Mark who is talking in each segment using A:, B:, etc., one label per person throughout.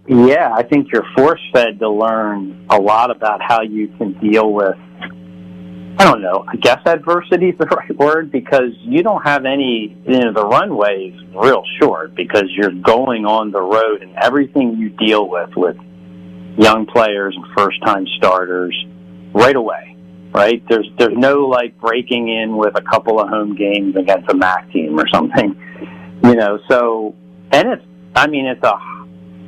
A: Yeah, I think you're force-fed to learn a lot about how you can deal with, I don't know, I guess adversity is the right word, because you don't have any, the runway is real short because you're going on the road, and everything you deal with young players and first-time starters right away, right? There's no, breaking in with a couple of home games against a MAC team or something, so, and it's a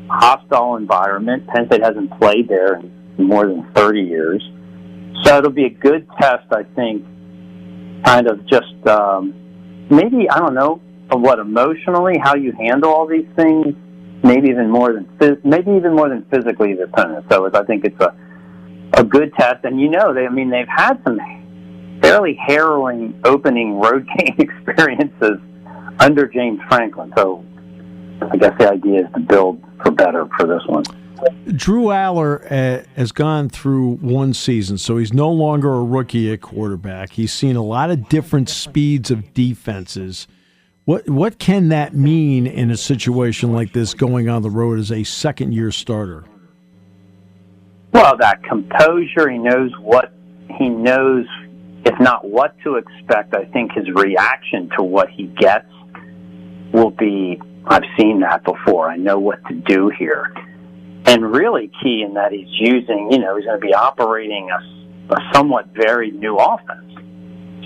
A: hostile environment. Penn State hasn't played there in more than 30 years. So it'll be a good test, I think, kind of just maybe, I don't know, of what emotionally, how you handle all these things, maybe even more than physically the opponent. So I think it's a good test. And, they've had some fairly harrowing opening road game experiences under James Franklin. So I guess the idea is to build for better for this one.
B: Drew Aller has gone through one season, so he's no longer a rookie at quarterback. He's seen a lot of different speeds of defenses. What can that mean in a situation like this going on the road as a second-year starter?
A: Well, that composure, he knows, if not what to expect. I think his reaction to what he gets will be, I've seen that before. I know what to do here. And really key in that he's using, he's going to be operating a somewhat very new offense.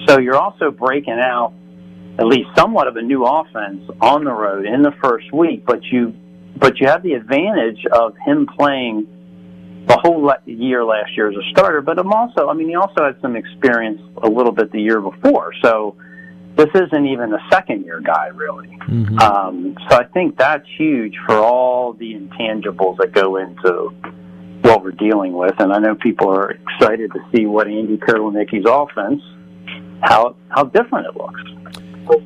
A: So you're also breaking out at least somewhat of a new offense on the road in the first week, but you have the advantage of him playing the whole year last year as a starter, but he also had some experience a little bit the year before. So this isn't even a second-year guy, really. Mm-hmm. So I think that's huge for all the intangibles that go into what we're dealing with. And I know people are excited to see what Andy Kotelnicki's offense, how different it looks.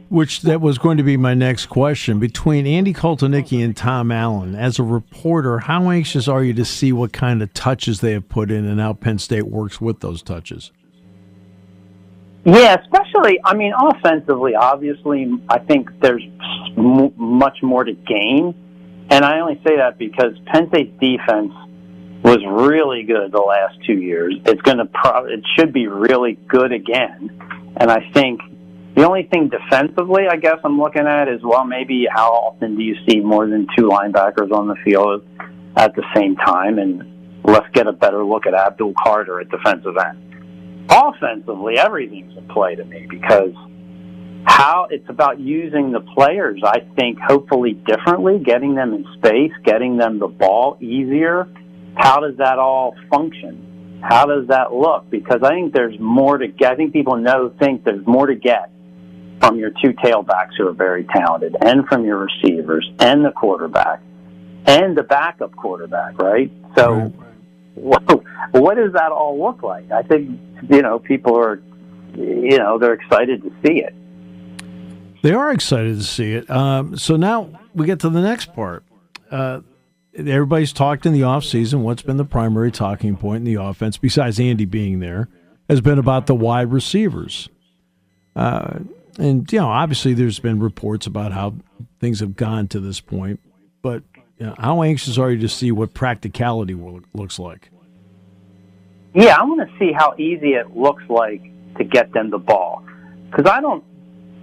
B: Which that was going to be my next question. Between Andy Kotelnicki and Tom Allen, as a reporter, how anxious are you to see what kind of touches they have put in and how Penn State works with those touches?
A: Yeah, especially, offensively, obviously, I think there's much more to gain. And I only say that because Penn State's defense was really good the last 2 years. It should be really good again. And I think the only thing defensively, I guess I'm looking at is, maybe how often do you see more than two linebackers on the field at the same time? And let's get a better look at Abdul Carter at defensive end. Offensively, everything's in play to me because it's about using the players, I think, hopefully differently, getting them in space, getting them the ball easier. How does that all function? How does that look? Because I think there's more to get. I think people think there's more to get from your two tailbacks who are very talented, and from your receivers, and the quarterback, and the backup quarterback, right? So what does that all look like? I think, people are, they're excited to see it.
B: They are excited to see it. So now we get to the next part. Everybody's talked in the offseason. What's been the primary talking point in the offense, besides Andy being there, has been about the wide receivers. And, obviously there's been reports about how things have gone to this point. But how anxious are you to see what practicality looks like?
A: Yeah, I want to see how easy it looks like to get them the ball. Because I don't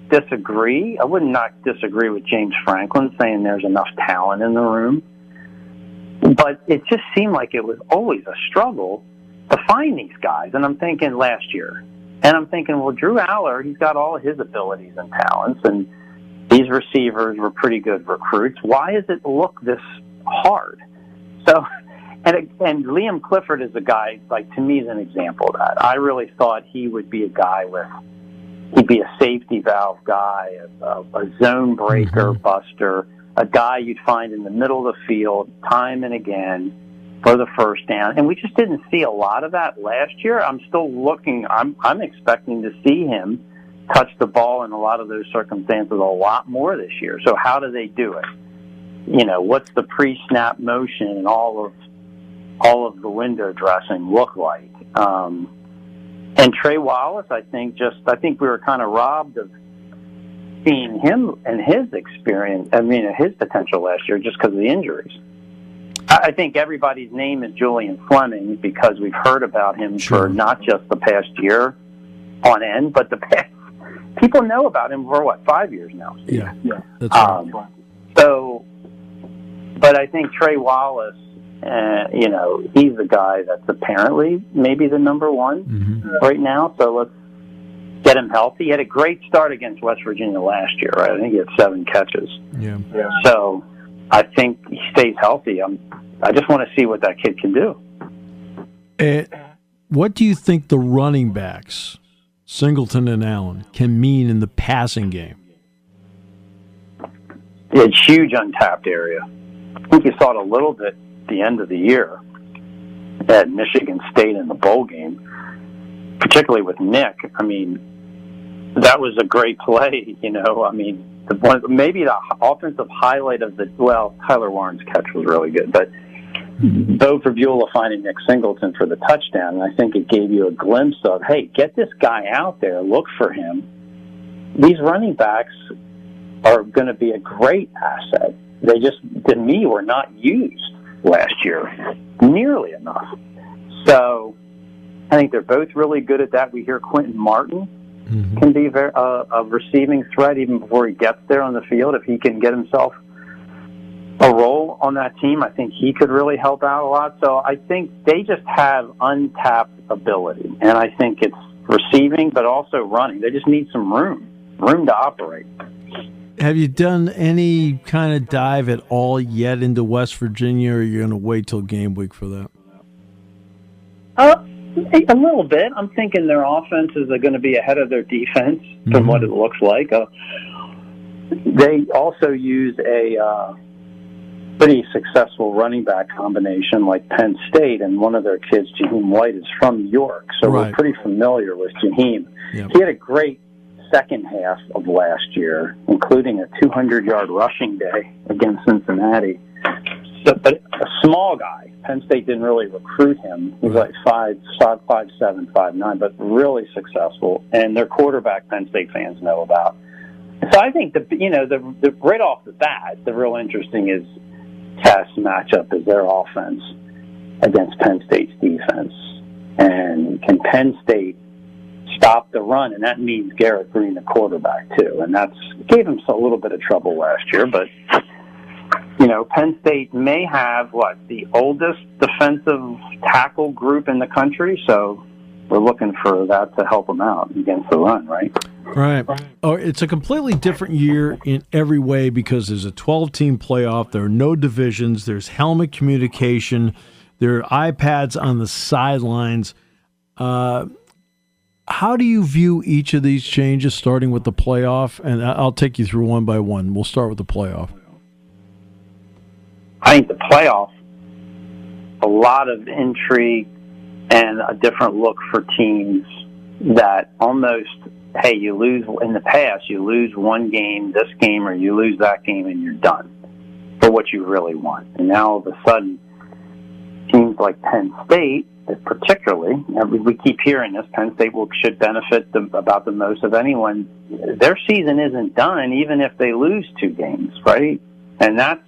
A: disagree. I would not disagree with James Franklin saying there's enough talent in the room. But it just seemed like it was always a struggle to find these guys. And I'm thinking last year. And I'm thinking, Drew Aller, he's got all of his abilities and talents. And these receivers were pretty good recruits. Why does it look this hard? So... And Liam Clifford is a guy, to me, is an example of that. I really thought he would be a guy he'd be a safety valve guy, a zone breaker, buster, a guy you'd find in the middle of the field time and again for the first down. And we just didn't see a lot of that last year. I'm still looking, I'm expecting to see him touch the ball in a lot of those circumstances a lot more this year. So how do they do it? What's the pre-snap motion and all of the window dressing look like? And Trey Wallace, I think we were kind of robbed of seeing him and his experience, his potential last year just because of the injuries. I think everybody's name is Julian Fleming because we've heard about him for not just the past year on end, but the past. People know about him for 5 years now.
B: Yeah, that's right.
A: So, but I think Trey Wallace, he's the guy that's apparently maybe the number one right now. So let's get him healthy. He had a great start against West Virginia last year, right? I think he had 7 catches.
B: Yeah.
A: So I think he stays healthy. I just want to see what that kid can do.
B: What do you think the running backs, Singleton and Allen, can mean in the passing game?
A: It's a huge untapped area. I think you saw it a little bit at the end of the year at Michigan State in the bowl game, particularly with Nick. I mean, that was a great play, maybe the offensive highlight of Tyler Warren's catch was really good, but Bo Verbula finding Nick Singleton for the touchdown, and I think it gave you a glimpse of, hey, get this guy out there, look for him. These running backs are going to be a great asset. They just, to me, were not used last year nearly enough. So I think they're both really good at that. We hear Quentin Martin can be a receiving threat even before he gets there on the field. If he can get himself a role on that team, I think he could really help out a lot. So I think they just have untapped ability, and I think it's receiving but also running. They just need some room to operate.
B: Have you done any kind of dive at all yet into West Virginia, or are you going to wait till game week for that?
A: A little bit. I'm thinking their offenses are going to be ahead of their defense from what it looks like. They also use a pretty successul running back combination like Penn State, and one of their kids, Jaheim White, is from York, so we're pretty familiar with Jaheim. Yep. He had a great second half of last year, including a 200-yard rushing day against Cincinnati. So, but a small guy. Penn State didn't really recruit him. He was like 5'7", 5'9", but really successful. And their quarterback, Penn State fans know about. So I think the right off the bat, the real interesting test matchup is their offense against Penn State's defense. And can Penn State stop the run? And that means Garrett Green, the quarterback, too. And that's gave him a little bit of trouble last year. But, Penn State may have, the oldest defensive tackle group in the country. So we're looking for that to help them out against the run, right?
B: Right. Oh, it's a completely different year in every way because there's a 12-team playoff. There are no divisions. There's helmet communication. There are iPads on the sidelines. How do you view each of these changes, starting with the playoff? And I'll take you through one by one. We'll start with the playoff.
A: I think the playoff, a lot of intrigue and a different look for teams that almost, hey, you lose in the past, you lose one game, this game, or you lose that game, and you're done for what you really want. And now all of a sudden, teams like Penn State, particularly, we keep hearing this, Penn State should benefit about the most of anyone. Their season isn't done, even if they lose 2 games, right? And that's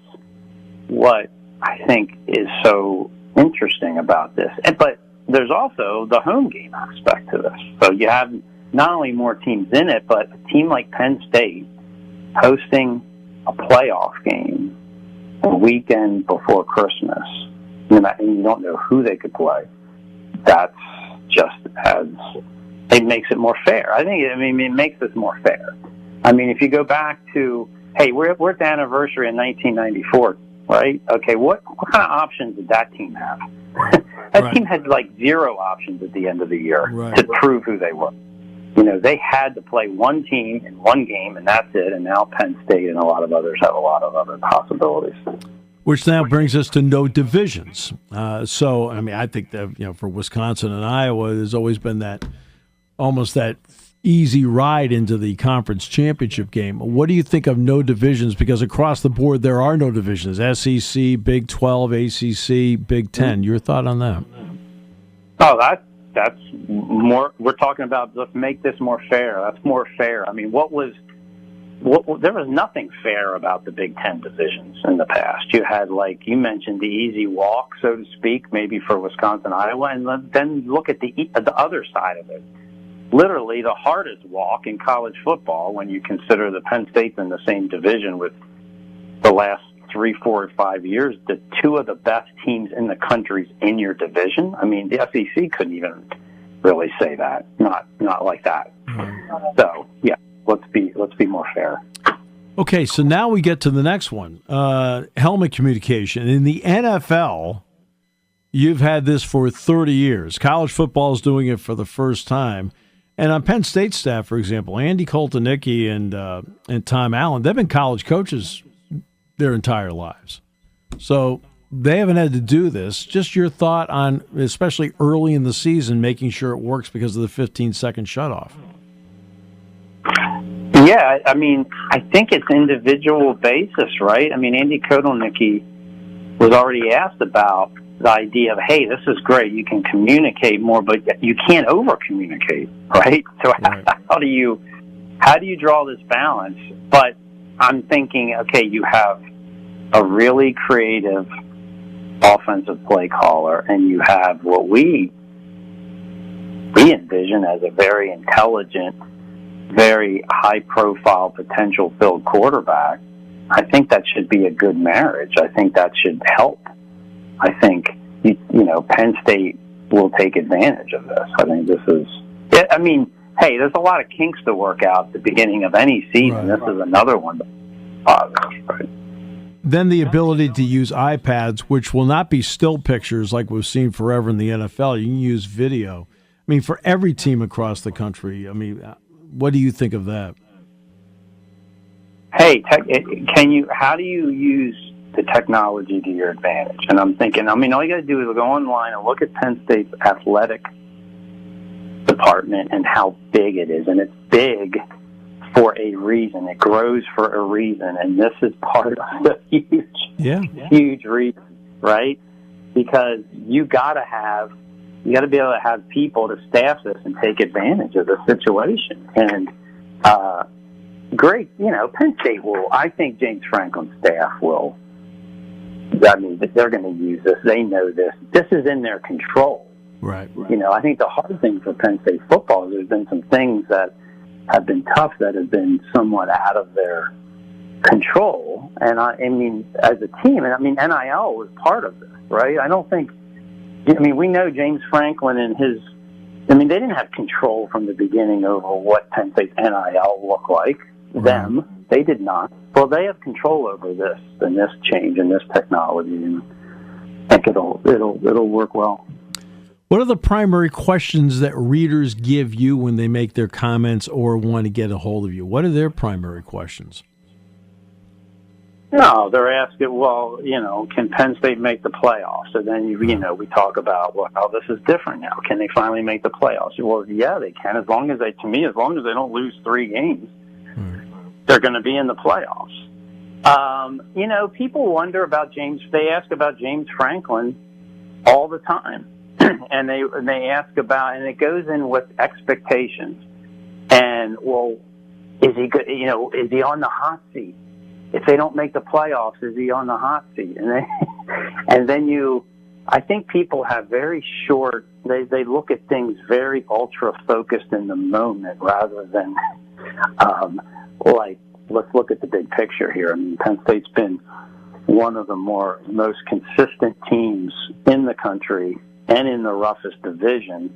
A: what I think is so interesting about this. But there's also the home game aspect to this. So you have not only more teams in it, but a team like Penn State hosting a playoff game a weekend before Christmas, and you don't know who they could play. That's just it makes it more fair. It makes this more fair. If you go back to, hey, we're at the anniversary in 1994, right? Okay, what kind of options did that team have? That team had 0 options at the end of the year to prove who they were. They had to play one team in one game, and that's it. And now Penn State and a lot of others have a lot of other possibilities.
B: Which now brings us to no divisions. I think that for Wisconsin and Iowa, there's always been almost that easy ride into the conference championship game. What do you think of no divisions? Because across the board, there are no divisions. SEC, Big 12, ACC, Big 10. Your thought on that?
A: Oh, that's more. We're talking about let's make this more fair. That's more fair. What was there was nothing fair about the Big Ten divisions in the past. You had, like you mentioned, the easy walk, so to speak, maybe for Wisconsin, Iowa, and then look at the other side of it. Literally the hardest walk in college football when you consider the Penn State's in the same division with the last 3, 4, or 5 years, the two of the best teams in the country's in your division. I mean, the SEC couldn't even really say that. Not like that. So, yeah, let's be more fair.
B: Okay, so now we get to the next one. Helmet communication. In the NFL, you've had this for 30 years. College football is doing it for the first time. And on Penn State staff, for example, Andy Koltanicki and Tom Allen, they've been college coaches their entire lives. So they haven't had to do this. Just your thought on, especially early in the season, making sure it works because of the 15-second shutoff.
A: Yeah, I mean, I think it's individual basis, right? I mean, Andy Koltanicki was already asked about the idea of, hey, this is great, you can communicate more, but you can't over-communicate, right? So right. How do you draw this balance? But I'm thinking, okay, you have a really creative offensive play caller, and you have what we envision as a very intelligent, very high-profile, potential-filled quarterback. I think that should be a good marriage. I think that should help. I think, Penn State will take advantage of this. I think this is, I mean, hey, there's a lot of kinks to work out at the beginning of any season. Right. This is another one. Right.
B: Then the ability to use iPads, which will not be still pictures like we've seen forever in the NFL. You can use video. I mean, for every team across the country. I mean, what do you think of that?
A: Hey, how do you use the technology to your advantage? And I'm thinking, all you got to do is go online and look at Penn State's athletic department and how big it is. And it's big for a reason. It grows for a reason. And this is part of the huge reason, right? Because you got to be able to have people to staff this and take advantage of the situation. And, great, Penn State will, I think James Franklin's staff will, I mean, they're going to use this. They know this. This is in their control.
B: Right.
A: I think the hard thing for Penn State football is there's been some things that have been tough that have been somewhat out of their control. And I mean, as a team, and I mean, NIL was part of this, right? We know James Franklin and they didn't have control from the beginning over what Penn State's NIL looked like. Right. They did not. Well, they have control over this and this change and this technology, and I think it'll work well.
B: What are the primary questions that readers give you when they make their comments or want to get a hold of you? What are their primary questions?
A: No, they're asking, can Penn State make the playoffs? So then, we talk about, this is different now. Can they finally make the playoffs? Well, yeah, they can, as long as they don't lose 3 games, they're going to be in the playoffs. People wonder about they ask about James Franklin all the time. And they ask about, and it goes in with expectations. And, is he good? Is he on the hot seat? If they don't make the playoffs, is he on the hot seat? And then I think people have very short, they look at things very ultra focused in the moment rather than, let's look at the big picture here. I mean, Penn State's been one of the most consistent teams in the country and in the roughest division.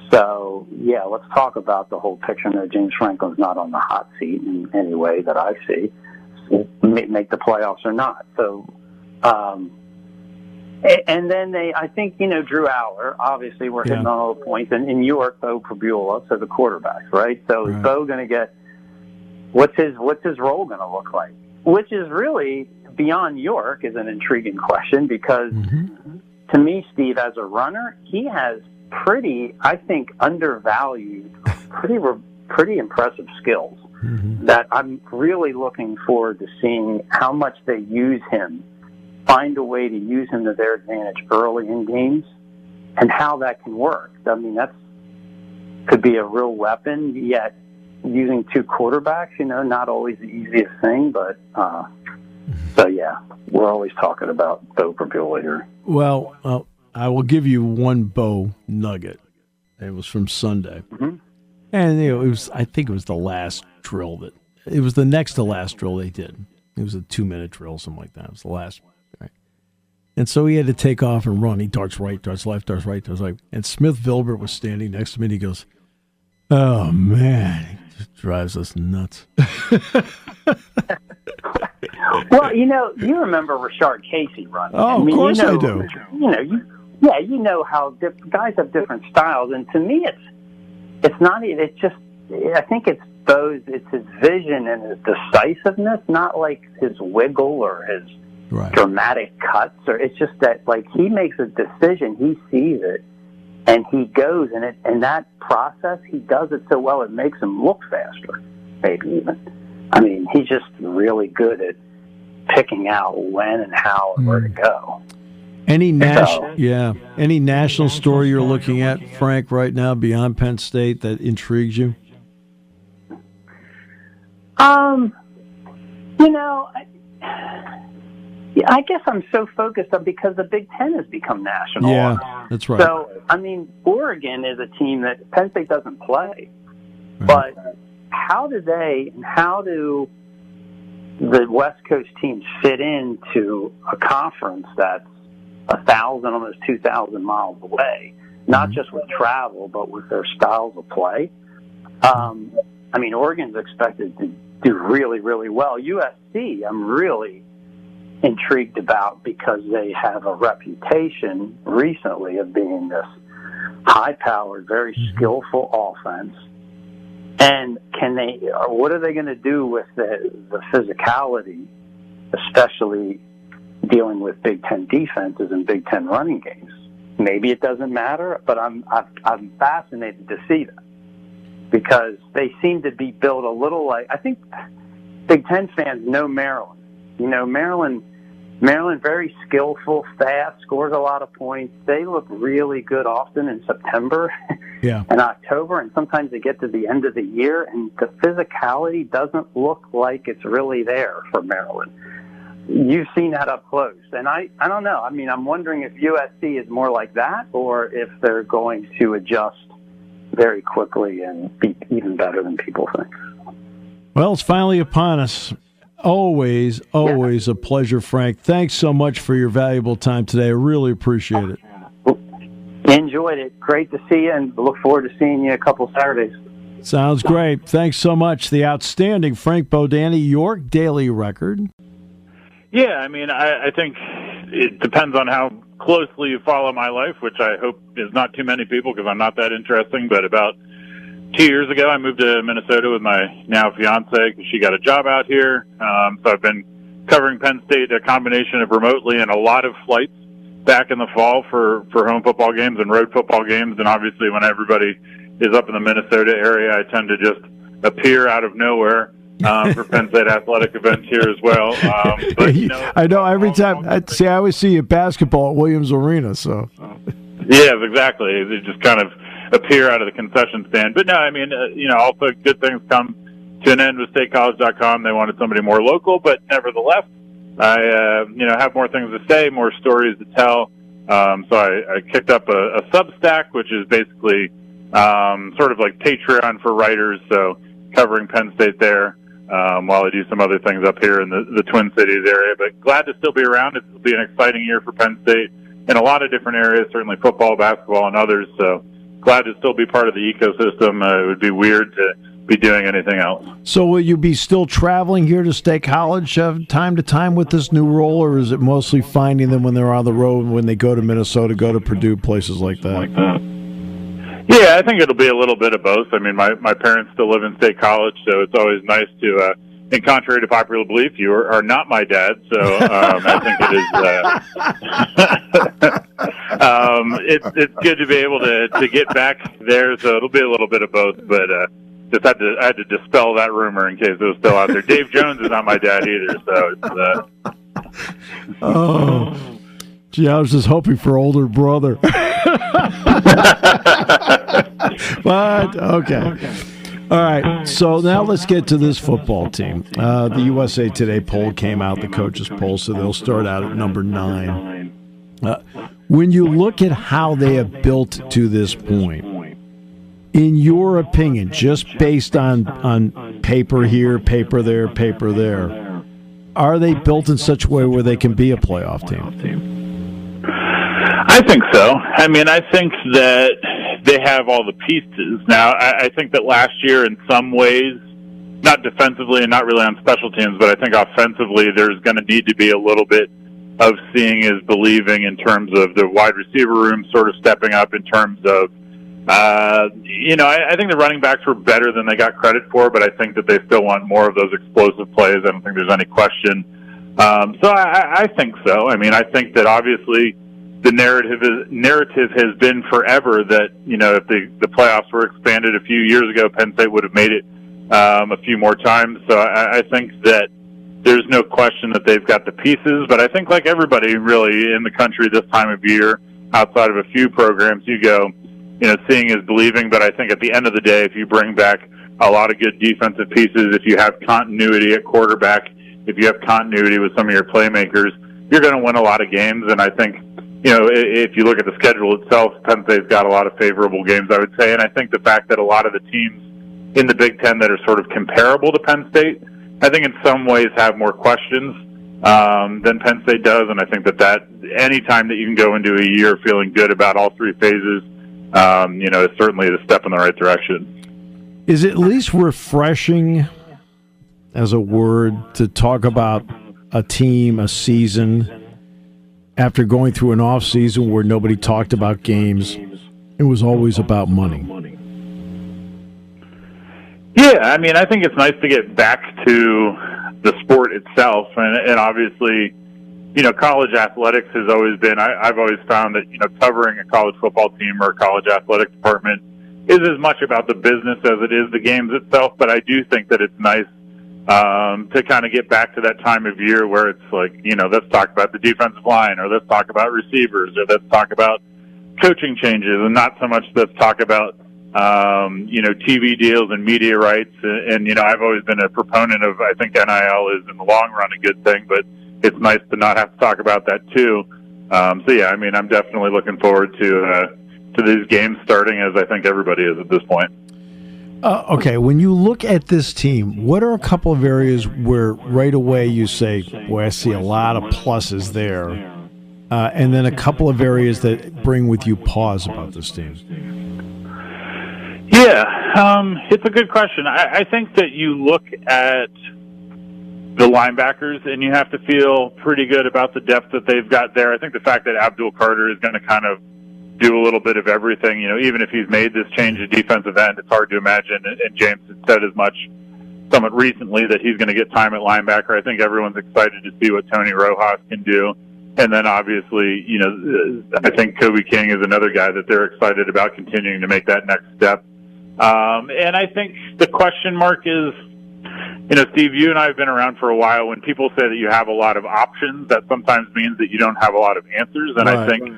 A: So, yeah, let's talk about the whole picture. No, James Franklin's not on the hot seat in any way that I see. Make the playoffs or not. So, and then I think, Drew Aller, obviously we're hitting on all the points, and in York, Bo Prabula, so the quarterbacks, right? So is Bo going to get, what's his role going to look like? Which is really, beyond York, is an intriguing question because to me, Steve, as a runner, he has pretty, I think, undervalued, pretty impressive skills that I'm really looking forward to seeing how much they use him, find a way to use him to their advantage early in games, and how that can work. I mean, could be a real weapon, yet using two quarterbacks, not always the easiest thing, but so yeah, we're always talking about Bo Prabula here.
B: Well, I will give you one Bo nugget. It was from Sunday, and I think it was the last drill it was the next to last drill they did. It was a 2-minute drill, something like that. It was the last, right? And so he had to take off and run. He darts right, darts left, darts right, darts left. And Smith Vilbert was standing next to me, and he goes, "Oh, man, he just drives us nuts."
A: Well, you remember Rashard Casey running.
B: Oh, of course I do.
A: You know how guys have different styles. And to me, it's not, it's just, I think it's his vision and his decisiveness, not like his wiggle or his dramatic cuts. Or it's just that, like, he makes a decision, he sees it, and he goes in it. And that process, he does it so well, it makes him look faster, maybe even. I mean, he's just really good at picking out when and how and where to go.
B: Any national story you're looking at, Frank, right now beyond Penn State that intrigues you?
A: I guess I'm so focused on because the Big Ten has become national.
B: Yeah, that's right.
A: So, I mean, Oregon is a team that Penn State doesn't play. Right. But how do the West Coast teams fit into a conference that's 1,000, almost 2,000 miles away? Not just with travel, but with their styles of play. I mean, Oregon's expected to do really, really well. USC, I'm really intrigued about because they have a reputation recently of being this high-powered, very skillful offense. And what are they going to do with the physicality, especially dealing with Big Ten defenses and Big Ten running games? Maybe it doesn't matter, but I'm fascinated to see that because they seem to be built a little like, I think Big Ten fans know Maryland. Maryland, very skillful, fast, scores a lot of points. They look really good often in September and October, and sometimes they get to the end of the year, and the physicality doesn't look like it's really there for Maryland. You've seen that up close, and I don't know. I mean, I'm wondering if USC is more like that or if they're going to adjust very quickly and be even better than people think.
B: Well, it's finally upon us. Always a pleasure, Frank. Thanks so much for your valuable time today. I really appreciate it.
A: Enjoyed it. Great to see you, and look forward to seeing you a couple Saturdays.
B: Sounds great. Thanks so much. The outstanding Frank Bodani, York Daily Record.
C: Yeah, I mean, I think it depends on how closely you follow my life, which I hope is not too many people because I'm not that interesting, but about 2 years ago, I moved to Minnesota with my now fiance because she got a job out here. So I've been covering Penn State, a combination of remotely and a lot of flights back in the fall for home football games and road football games. And obviously when everybody is up in the Minnesota area, I tend to just appear out of nowhere for Penn State athletic events here as well. But
B: I know every time. I always see you at basketball at Williams Arena. So
C: yeah, exactly. They just kind of appear out of the concession stand. But no, I mean, also good things come to an end with statecollege.com. They wanted somebody more local, but nevertheless, I, have more things to say, more stories to tell. So I kicked up a Substack, which is basically sort of like Patreon for writers. So covering Penn State there while I do some other things up here in the Twin Cities area. But glad to still be around. It'll be an exciting year for Penn State in a lot of different areas, certainly football, basketball, and others. So glad to still be part of the ecosystem. It would be weird to be doing anything else. So
B: will you be still traveling here to State College time to time with this new role, or is it mostly finding them when they're on the road, when they go to Minnesota, go to Purdue, places like that?
C: Yeah, I think it'll be a little bit of both. I mean, my parents still live in State College, so it's always nice to, and contrary to popular belief, you are not my dad, so I think it is it's good to be able to get back there, so it'll be a little bit of both, but just I had to dispel that rumor in case it was still out there. Dave Jones is not my dad either, so it's
B: oh, gee, I was just hoping for older brother. But okay. All right, so now let's get to this football team. The USA Today poll came out, the coaches poll, so they'll start out at number 9. When you look at how they have built to this point, in your opinion, just based on paper here, paper there, paper there, are they built in such a way where they can be a playoff team?
C: I think so. I mean, I think that they have all the pieces. Now, I think that last year, in some ways, not defensively and not really on special teams, but I think offensively, there's going to need to be a little bit of seeing is believing in terms of the wide receiver room sort of stepping up in terms of, I think the running backs were better than they got credit for, but I think that they still want more of those explosive plays. I don't think there's any question. So I think so. I mean, I think that obviously the narrative has been forever that, if the playoffs were expanded a few years ago, Penn State would have made it a few more times. So I think that there's no question that they've got the pieces. But I think like everybody really in the country this time of year, outside of a few programs, you go, seeing is believing. But I think at the end of the day, if you bring back a lot of good defensive pieces, if you have continuity at quarterback, if you have continuity with some of your playmakers, you're going to win a lot of games. And I think, if you look at the schedule itself, Penn State's got a lot of favorable games, I would say. And I think the fact that a lot of the teams in the Big Ten that are sort of comparable to Penn State, I think in some ways have more questions than Penn State does. And I think that any time that you can go into a year feeling good about all three phases, is certainly a step in the right direction.
B: Is it at least refreshing, as a word, to talk about a team, a season, after going through an off season where nobody talked about games? It was always about money.
C: Yeah, I mean, I think it's nice to get back to the sport itself, and obviously, college athletics has always been. I've always found that covering a college football team or a college athletic department is as much about the business as it is the games itself. But I do think that it's nice to kind of get back to that time of year where it's like, let's talk about the defensive line, or let's talk about receivers, or let's talk about coaching changes, and not so much let's talk about, TV deals and media rights. And, I've always been a proponent of, I think NIL is in the long run a good thing, but it's nice to not have to talk about that too. So yeah, I mean, I'm definitely looking forward to these games starting, as I think everybody is at this point.
B: Okay, when you look at this team, what are a couple of areas where right away you say, boy, I see a lot of pluses there, and then a couple of areas that bring with you pause about this team?
C: Yeah, it's a good question. I think that you look at the linebackers and you have to feel pretty good about the depth that they've got there. I think the fact that Abdul Carter is going to kind of do a little bit of everything, even if he's made this change at defensive end, it's hard to imagine, and James has said as much somewhat recently, that he's going to get time at linebacker. I think everyone's excited to see what Tony Rojas can do. And then obviously, I think Kobe King is another guy that they're excited about continuing to make that next step. And I think the question mark is, Steve, you and I have been around for a while. When people say that you have a lot of options, that sometimes means that you don't have a lot of answers. And I think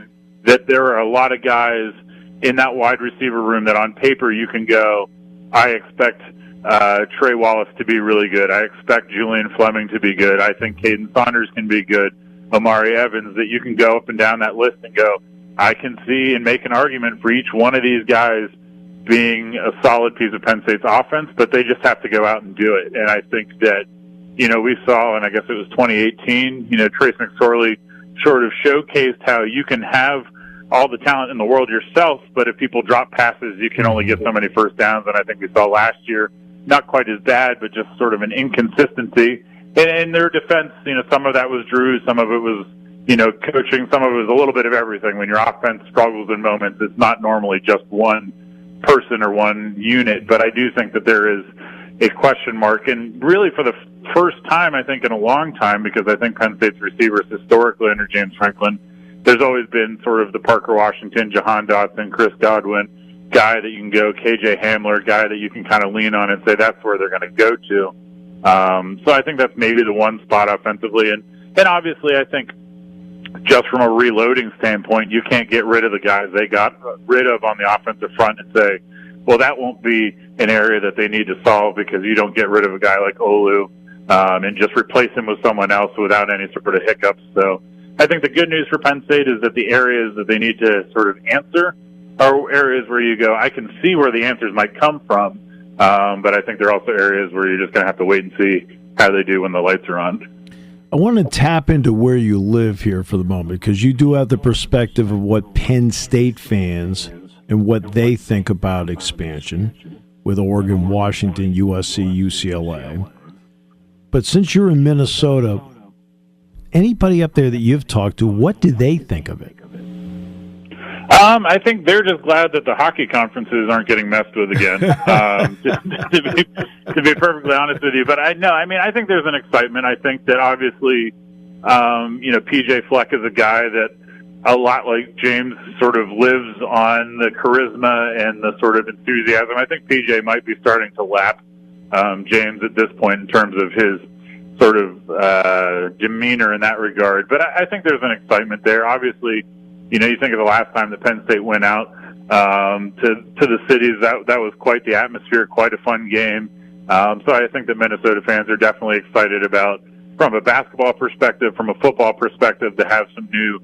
C: that there are a lot of guys in that wide receiver room that on paper you can go, I expect Trey Wallace to be really good. I expect Julian Fleming to be good. I think Caden Saunders can be good. Amari Evans, that you can go up and down that list and go, I can see and make an argument for each one of these guys being a solid piece of Penn State's offense, but they just have to go out and do it. And I think that, we saw, and I guess it was 2018, Trace McSorley sort of showcased how you can have all the talent in the world yourself, but if people drop passes, you can only get so many first downs. And I think we saw last year, not quite as bad, but just sort of an inconsistency. And in their defense, some of that was Drew, some of it was, coaching, some of it was a little bit of everything. When your offense struggles in moments, it's not normally just one person or one unit, but I do think that there is a question mark. And really for the first time, I think in a long time, because I think Penn State's receivers historically under James Franklin, there's always been sort of the Parker Washington, Jahan Dotson, Chris Godwin guy that you can go, KJ Hamler, guy that you can kind of lean on and say that's where they're going to go to. So I think that's maybe the one spot offensively. And obviously I think just from a reloading standpoint, you can't get rid of the guys they got rid of on the offensive front and say, well, that won't be an area that they need to solve, because you don't get rid of a guy like Olu and just replace him with someone else without any sort of hiccups. So I think the good news for Penn State is that the areas that they need to sort of answer are areas where you go, I can see where the answers might come from, but I think there are also areas where you're just going to have to wait and see how they do when the lights are on.
B: I want to tap into where you live here for the moment, because you do have the perspective of what Penn State fans and what they think about expansion with Oregon, Washington, USC, UCLA. But since you're in Minnesota, anybody up there that you've talked to, what do they think of it?
C: I think they're just glad that the hockey conferences aren't getting messed with again, to be perfectly honest with you. But I think there's an excitement. I think that obviously, PJ Fleck is a guy that, a lot like James, sort of lives on the charisma and the sort of enthusiasm. I think PJ might be starting to lap James at this point in terms of his sort of demeanor in that regard. But I think there's an excitement there. Obviously, you think of the last time that Penn State went out to the cities, that was quite the atmosphere, quite a fun game. So I think that Minnesota fans are definitely excited about, from a basketball perspective, from a football perspective, to have some new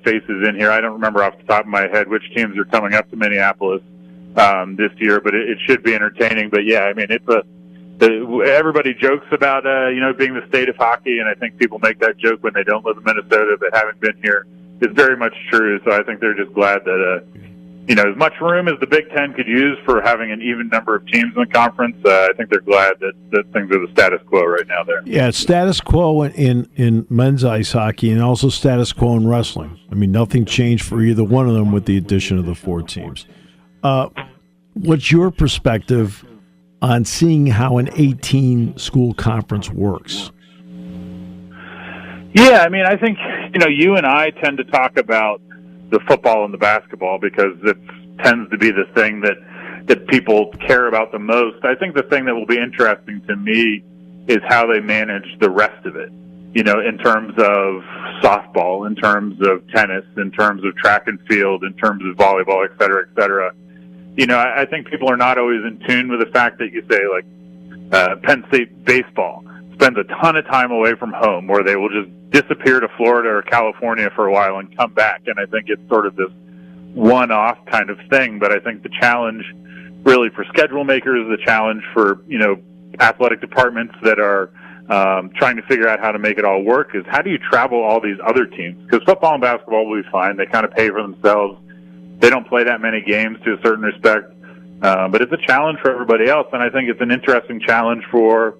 C: faces in here. I don't remember off the top of my head which teams are coming up to Minneapolis this year, but it should be entertaining. But yeah, I mean, everybody jokes about being the state of hockey, and I think people make that joke when they don't live in Minnesota but haven't been here. Is very much true. So I think they're just glad that as much room as the Big Ten could use for having an even number of teams in the conference, I think they're glad that things are the status quo right now there.
B: Yeah, it's status quo in men's ice hockey, and also status quo in wrestling. I mean, nothing changed for either one of them with the addition of the 4 teams. What's your perspective on seeing how an 18-school conference works?
C: Yeah, I mean, I think, you and I tend to talk about the football and the basketball because it tends to be the thing that people care about the most. I think the thing that will be interesting to me is how they manage the rest of it, in terms of softball, in terms of tennis, in terms of track and field, in terms of volleyball, et cetera, et cetera. I think people are not always in tune with the fact that you say, like, Penn State baseball spends a ton of time away from home, where they will just disappear to Florida or California for a while and come back. And I think it's sort of this one-off kind of thing. But I think the challenge really for schedule makers, the challenge for, athletic departments that are trying to figure out how to make it all work, is how do you travel all these other teams? Because football and basketball will be fine. They kind of pay for themselves. They don't play that many games to a certain respect. But it's a challenge for everybody else. And I think it's an interesting challenge for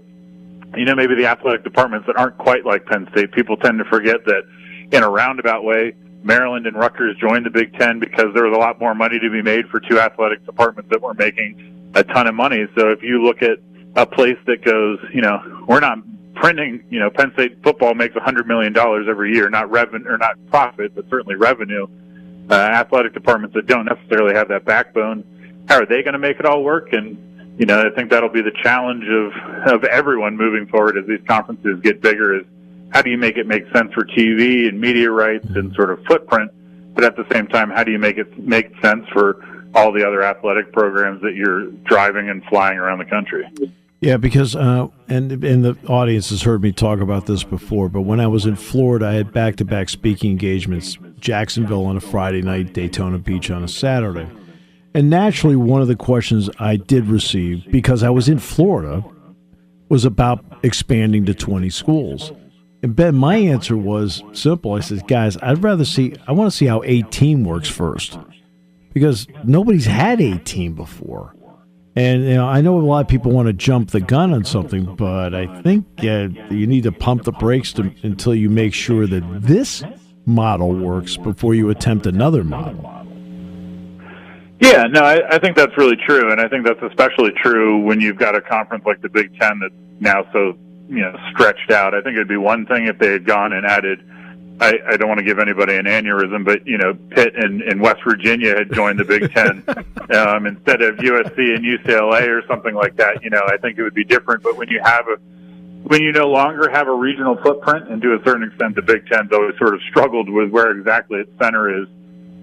C: maybe the athletic departments that aren't quite like Penn State. People tend to forget that in a roundabout way, Maryland and Rutgers joined the Big Ten because there was a lot more money to be made for 2 athletic departments that were making a ton of money. So if you look at a place that goes, we're not printing, Penn State football makes $100 million every year, not revenue or not profit, but certainly revenue. Athletic departments that don't necessarily have that backbone, how are they going to make it all work? And I think that'll be the challenge of everyone moving forward as these conferences get bigger, is how do you make it make sense for TV and media rights and sort of footprint, but at the same time, how do you make it make sense for all the other athletic programs that you're driving and flying around the country?
B: Yeah, because, and the audience has heard me talk about this before, but when I was in Florida, I had back-to-back speaking engagements, Jacksonville on a Friday night, Daytona Beach on a Saturday. And naturally, one of the questions I did receive, because I was in Florida, was about expanding to 20 schools. And Ben, my answer was simple. I said, guys, I want to see how 18 works first, because nobody's had 18 before. And I know a lot of people want to jump the gun on something, but I think you need to pump the brakes until you make sure that this model works before you attempt another model.
C: Yeah, no, I think that's really true, and I think that's especially true when you've got a conference like the Big Ten that's now so stretched out. I think it'd be one thing if they had gone and added, I don't want to give anybody an aneurysm, but Pitt and West Virginia had joined the Big Ten instead of USC and UCLA or something like that. I think it would be different. But when you no longer have a regional footprint, and to a certain extent the Big Ten's always sort of struggled with where exactly its center is.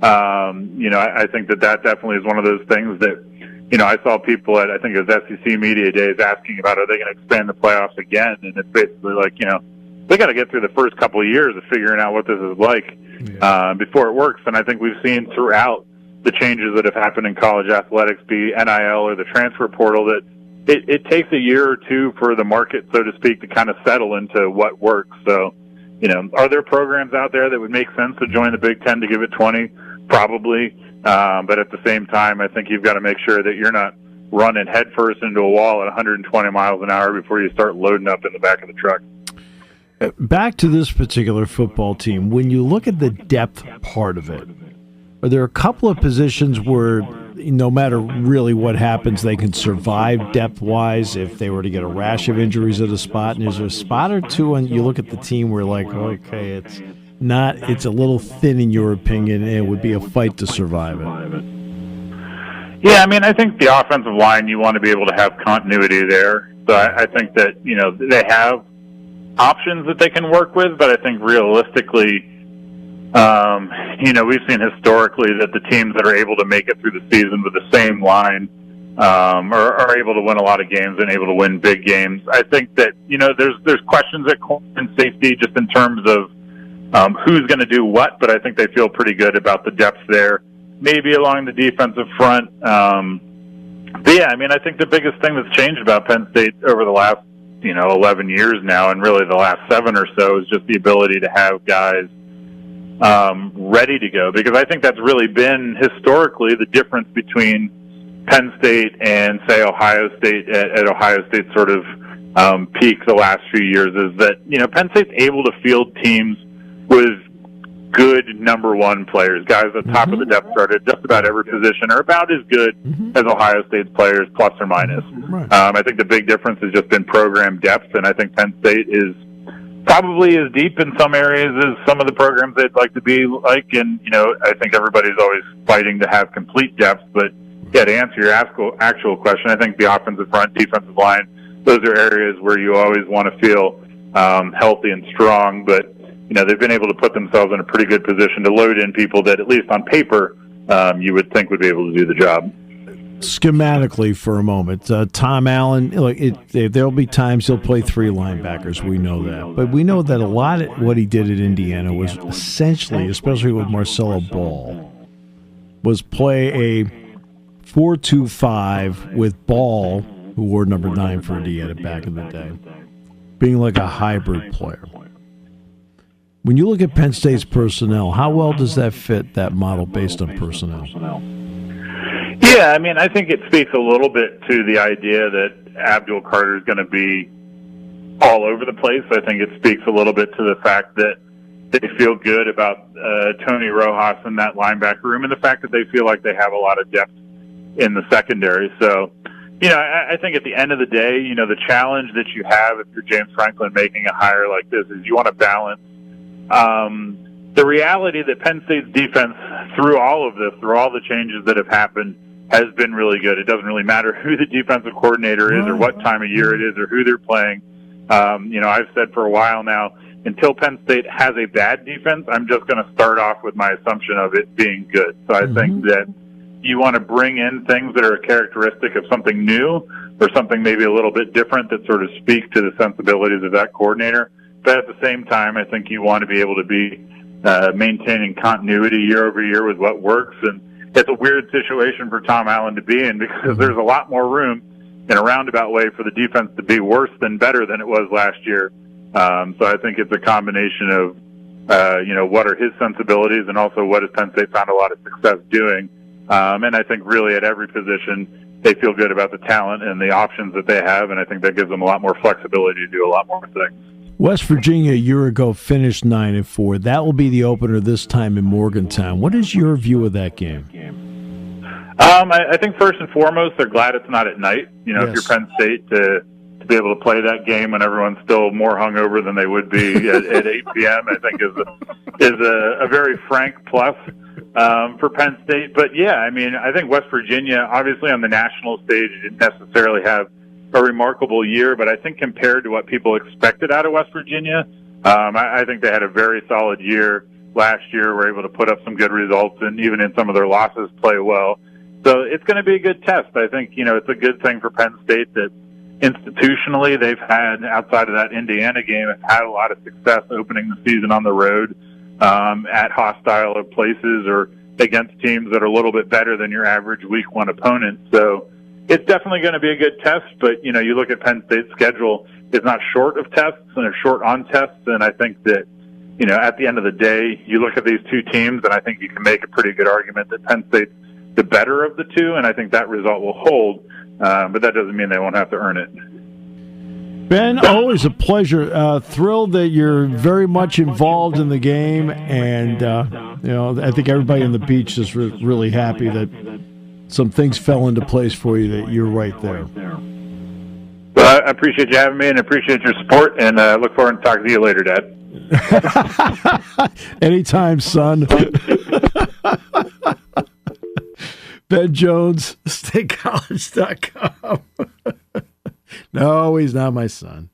C: I think that definitely is one of those things that I saw people at, I think it was SEC Media Days asking about, are they going to expand the playoffs again? And it's basically like, they got to get through the first couple of years of figuring out what this is like before it works. And I think we've seen throughout the changes that have happened in college athletics, be NIL or the transfer portal, that it takes a year or two for the market, so to speak, to kind of settle into what works. So, are there programs out there that would make sense to join the Big Ten to give it 20? Probably. But at the same time, I think you've got to make sure that you're not running headfirst into a wall at 120 miles an hour before you start loading up in the back of the truck.
B: Back to this particular football team, when you look at the depth part of it, are there a couple of positions where no matter really what happens, they can survive depth-wise if they were to get a rash of injuries at a spot? And is there a spot or two and you look at the team where like, okay, it's a little thin in your opinion, and it would be a fight to survive it?
C: Yeah, I think the offensive line, you want to be able to have continuity there. So I think that, they have options that they can work with, but I think realistically, we've seen historically that the teams that are able to make it through the season with the same line are able to win a lot of games and able to win big games. I think that, there's questions at corner and safety just in terms of who's going to do what, but I think they feel pretty good about the depth there. Maybe along the defensive front. But yeah, I think the biggest thing that's changed about Penn State over the last, 11 years now, and really the last 7 or so, is just the ability to have guys ready to go. Because I think that's really been historically the difference between Penn State and, say, Ohio State at Ohio State's sort of peak the last few years, is that, Penn State's able to field teams with good number one players, guys at the top of the depth chart at just about every position are about as good as Ohio State's players, plus or minus. Right. I think the big difference has just been program depth, and I think Penn State is probably as deep in some areas as some of the programs they'd like to be like. And, I think everybody's always fighting to have complete depth. But, yeah, to answer your actual question, I think the offensive front, defensive line, those are areas where you always want to feel healthy and strong. But, they've been able to put themselves in a pretty good position to load in people that, at least on paper, you would think would be able to do the job.
B: Schematically, for a moment, Tom Allen, there'll be times he'll play 3 linebackers. We know that. But we know that a lot of what he did at Indiana was essentially, especially with Marcelo Ball, was play a 4-2-5 with Ball, who wore number 9 for Indiana back in the day, being like a hybrid player. When you look at Penn State's personnel, how well does that fit that model based on personnel?
C: Yeah, I think it speaks a little bit to the idea that Abdul Carter is going to be all over the place. I think it speaks a little bit to the fact that they feel good about Tony Rojas in that linebacker room, and the fact that they feel like they have a lot of depth in the secondary. So, I think at the end of the day, the challenge that you have if you're James Franklin making a hire like this is you want to balance the reality that Penn State's defense, through all of this, through all the changes that have happened, has been really good. It doesn't really matter who the defensive coordinator is or what time of year it is or who they're playing. I've said for a while now, until Penn State has a bad defense, I'm just going to start off with my assumption of it being good. So I think that you want to bring in things that are a characteristic of something new or something maybe a little bit different that sort of speaks to the sensibilities of that coordinator. But at the same time, I think you want to be able to be maintaining continuity year over year with what works. And it's a weird situation for Tom Allen to be in because there's a lot more room in a roundabout way for the defense to be worse than better than it was last year. So I think it's a combination of, what are his sensibilities and also what has Penn State found a lot of success doing. And I think really at every position, they feel good about the talent and the options that they have. And I think that gives them a lot more flexibility to do a lot more things.
B: West Virginia a year ago finished 9-4. That will be the opener this time in Morgantown. What is your view of that game?
C: I think first and foremost, they're glad it's not at night. If you're Penn State, to be able to play that game when everyone's still more hungover than they would be at 8 p.m., I think is a very frank plus for Penn State. But yeah, I think West Virginia, obviously on the national stage, didn't necessarily have a remarkable year, but I think compared to what people expected out of West Virginia, I think they had a very solid year last year, were able to put up some good results, and even in some of their losses play well. So it's going to be a good test. I think, it's a good thing for Penn State that institutionally they've had, outside of that Indiana game, have had a lot of success opening the season on the road at hostile places or against teams that are a little bit better than your average week one opponent. So it's definitely going to be a good test, but, you look at Penn State's schedule, it's not short of tests and it's short on tests. And I think that, at the end of the day, you look at these two teams and I think you can make a pretty good argument that Penn State's the better of the two. And I think that result will hold. But that doesn't mean they won't have to earn it.
B: Ben, always a pleasure. Thrilled that you're very much involved in the game. And, I think everybody on the beach is really happy that some things fell into place for you, that you're right there.
C: Well, I appreciate you having me and appreciate your support, and look forward to talking to you later, Dad.
B: Anytime, son. Ben Jones, statecollege.com. No, he's not my son.